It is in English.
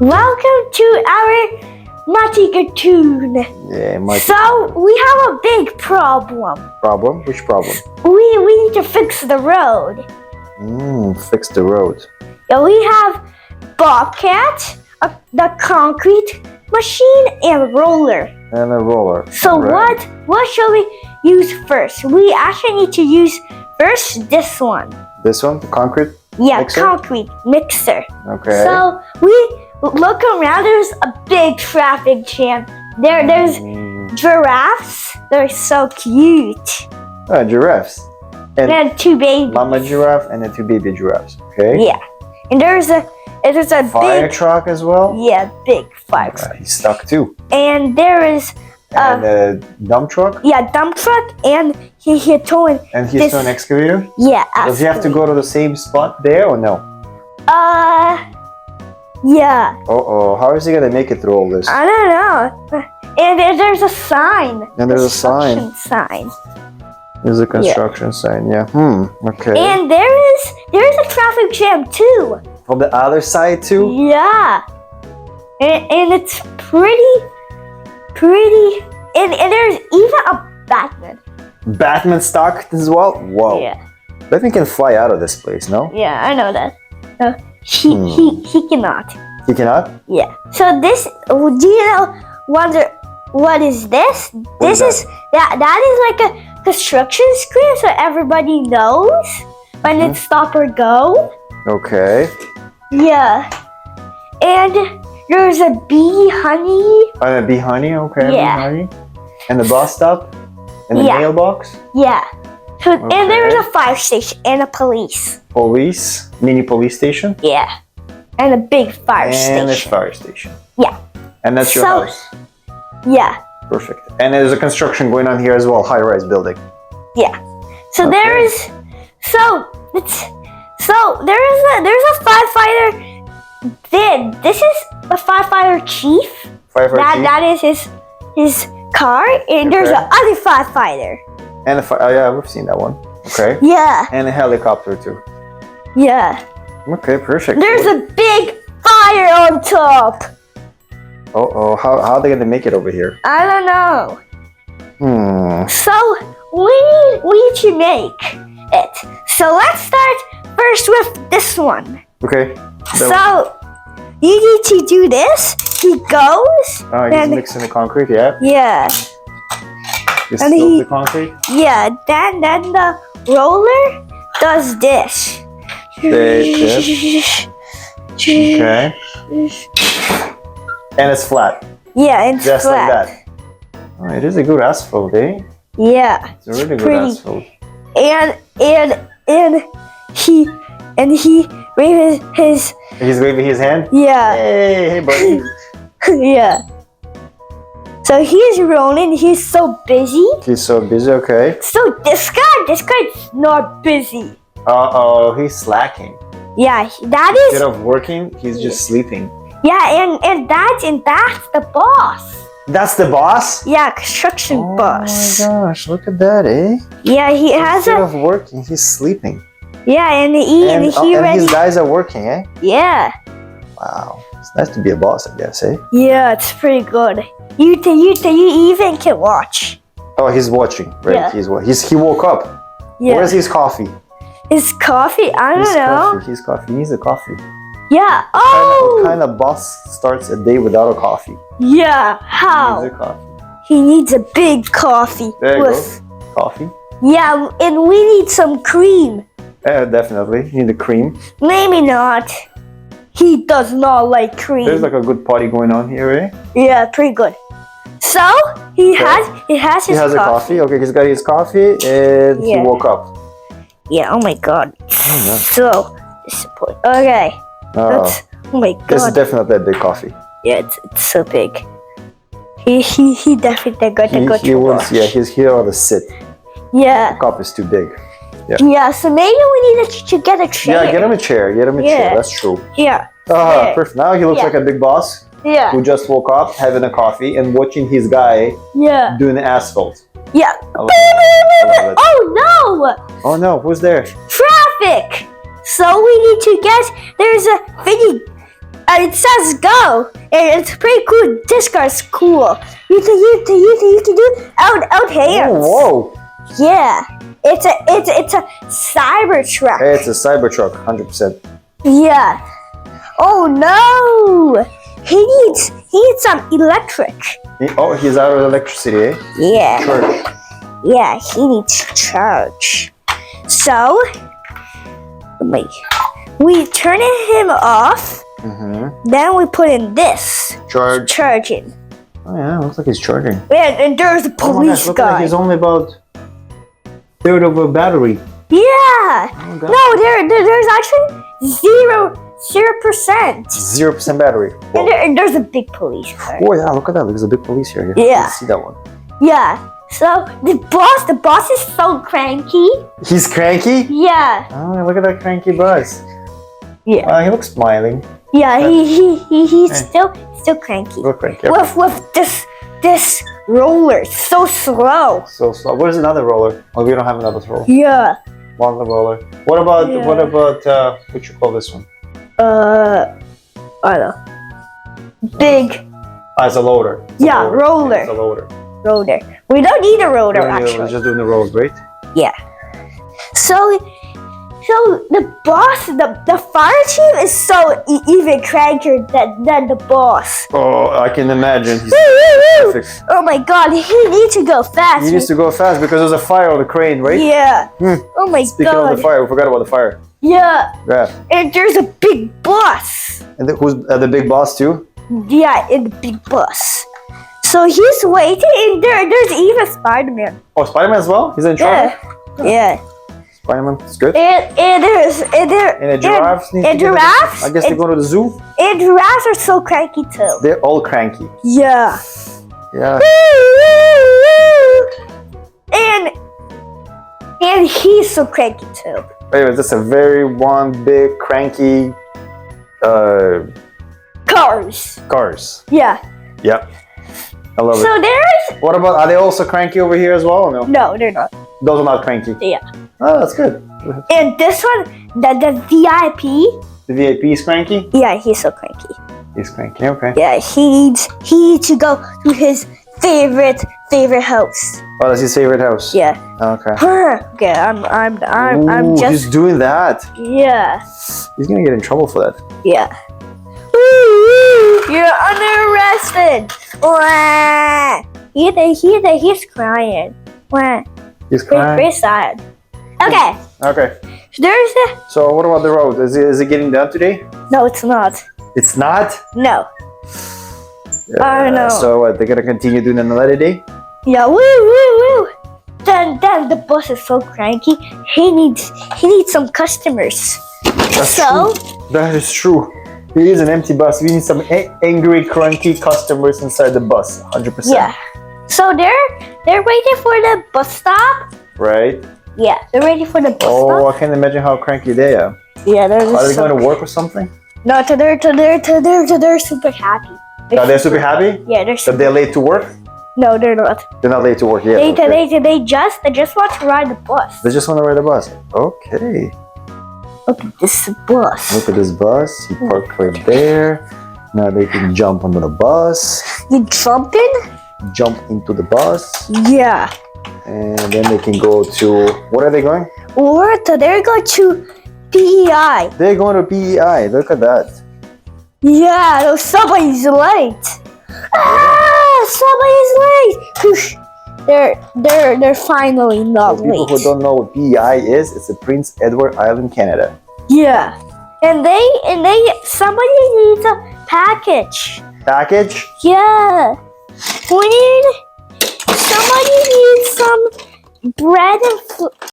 Welcome to our Matty cartoon. Yeah, Matty. So we have a big problem. Problem? Which problem? We need to fix the road. Fix the road. Yeah, we have Bobcat, the concrete machine, and roller. And a roller. So Right. what shall we use first? We actually need to use first this one. This one? The concrete? Yeah, Mixer? concrete mixer. Okay. So we look around. There's a big traffic jam. There's giraffes. They're so cute. Giraffes. And two babies. Mama giraffe and then two baby giraffes. Okay. Yeah. And there's a Fire big truck as well. big fire truck. He's stuck too. And there is And a dump truck. dump truck, and he's towing. And he's an excavator. Yeah. Does he have to go to the same spot there or no? Yeah. How is he gonna make it through all this? I don't know. And there's a sign. And there's a sign. Construction sign. There's a construction sign. Yeah. Okay. And there's a traffic jam too. From the other side too. Yeah. And it's pretty. And there's even a Batman. Batman stuck as well. Whoa. Yeah. Batman can fly out of this place, no? Yeah, I know that. He cannot. He cannot? Yeah. So this, do you wonder what is this? This is that is like a construction screen, so everybody knows when it's stop or go. Okay. Yeah. And there's a bee honey. And a bee honey, okay. Yeah. Bee honey. And the bus stop? And the mailbox? Yeah. So, Okay. and there's a fire station and a police. Police? Mini police station? Yeah. And a big fire station. And a fire station. Yeah. And that's your house? Yeah. Perfect. And there's a construction going on here as well, high-rise building. Yeah. So Okay. there's a firefighter. This is a firefighter chief. Firefighter chief? That is his car, and there's Okay. another firefighter. And yeah, we've seen that one. Okay. Yeah. And a helicopter too. Yeah. Okay, perfect. There's a big fire on top. How are they gonna make it over here? I don't know. So we need to make it. So let's start first with this one. Okay. So you need to do this. He goes. He's mixing the concrete, yeah. Yeah. He's And still the concrete. Yeah. Then the roller does this. Okay. And it's flat. Yeah, it's Just flat. like that. Oh, it is a good asphalt, eh? Yeah. It's a really good pretty. asphalt. And he waves his He's waving his hand. yeah. Hey, buddy. Yeah. So he's rolling. He's so busy. He's so busy. Okay. So this guy's not busy. He's slacking. Yeah, that is. Instead of working, he's just sleeping. Yeah, and that's the boss. That's the boss? Yeah, construction boss. Oh my gosh, look at that, eh? Yeah, he has Instead of working, he's sleeping. Yeah, and these guys are working, eh? Yeah. Wow. It's nice to be a boss, I guess, eh? Yeah, it's pretty good. You even can watch. Oh, he's watching, right? Yeah. He woke up. Yeah. Where's his coffee? His coffee? I don't know. His coffee. He needs a coffee. Yeah. What kind of boss starts a day without a coffee? Yeah. He How? needs a coffee. He needs a big coffee. There you go. Coffee. Yeah, and we need some cream. Yeah, definitely. You need the cream. Maybe not. He does not like cream. There's like a good party going on here, eh? Yeah, pretty good. So he has his a coffee. Okay, he's got his coffee and he woke up. Yeah. Oh my god. Oh, So disappointed. Okay. That's, oh my god. This is definitely a big coffee. Yeah, it's so big. He definitely got to go to watch. Yeah, he's here on the sit. Yeah. The cup is too big. Yeah, so maybe we need to get a chair. Yeah, get him a chair. Get him a chair. That's true. Yeah. Perfect. Now he looks like a big boss who just woke up, having a coffee, and watching his guy doing the asphalt. Yeah. I love it. Oh no! Oh no, who's there? Traffic! So we need to guess there's a thingy it says go, and it's pretty cool. This car's cool. You can do out hands. Oh, whoa! Yeah, it's a Cybertruck. It's a Cybertruck, 100%. Yeah. Oh no! He needs some electric. He's out of electricity, eh? Yeah. Sure. Yeah, he needs charge. So, wait. We turn him off. Then we put in this. Charging. Oh yeah, looks like he's charging. And there's a police look guy. like he's only about a third of a battery. Yeah. No, there's actually 0%. 0% battery. And there's a big police car. Oh yeah, look at that. There's a big police here. Yeah. See that one. Yeah. So the boss is so cranky. He's cranky? Yeah. Oh, look at that cranky boss. Yeah. He looks smiling. Yeah, he's still cranky. Look cranky. With this roller, so slow. So slow. Where's another roller? Oh, we don't have another roller. Yeah. One roller. What about what you call this one? I don't know. Big. It's a loader. Roller. It's a loader. Roller. We don't need a roller actually. We're just doing the rolls, right? Yeah. So the boss, the fire chief is so even crankier than the boss. Oh, I can imagine. He's perfect. Oh my god, he needs to go fast. He needs to go fast because there's a fire on the crane, right? Yeah. Oh my Speaking god. of the fire, we forgot about the fire. Yeah. Yeah. And there's a big boss. And who's the big boss too? Yeah, and the big boss. So he's waiting, and there's even Spider-Man. Oh, Spider-Man as well? He's in charge? Yeah. Spider-Man is good. And a giraffe. Giraffes. I guess they go to the zoo. And giraffes are so cranky too. They're all cranky. Yeah. Yeah. And he's so cranky too. Anyway, that's a very one big cranky cars. Yeah. Yep. I love it. So there's. What about, are they also cranky over here as well or no? No, they're not. Those are not cranky. Yeah. Oh, that's good. And this one, the VIP. The VIP is cranky? Yeah, he's so cranky. He's cranky, okay. Yeah, he needs to go to his favorite house. Oh, that's his favorite house? Yeah. Okay. Okay, I'm just. He's doing that. Yeah. He's gonna get in trouble for that. Yeah. You're under arrested. He's crying. He's crying. Pretty sad. Okay. Okay. There's a. So what about the road? Is it getting done today? No, it's not. It's not? No. I know. So what? They're gonna continue doing another day? Yeah. Woo. Then the boss is so cranky. He needs some customers. That's true. That is true. It is an empty bus. We need some angry, cranky customers inside the bus. 100%. Yeah. So they're waiting for the bus stop. Right. Yeah, they're waiting for the bus stop. Oh, I can imagine how cranky they are. Yeah, Are they going to work or something? No, they're super happy. They're super happy? Yeah, That they're late to work? No, they're not. They're not late to work yet. They just want to ride the bus. They just want to ride the bus. Okay. Look at this bus. Look at this bus. He parked right there. Now they can jump onto the bus. You jump in? Jump into the bus. Yeah. And then they can go to, what are they going? They're going to PEI. They're going to PEI. Look at that. Yeah, no, somebody's late. Somebody's late. They're finally not For people late. who don't know what PEI is, it's a Prince Edward Island, Canada. Yeah. And somebody needs a package. Package? Yeah. Somebody needs some bread and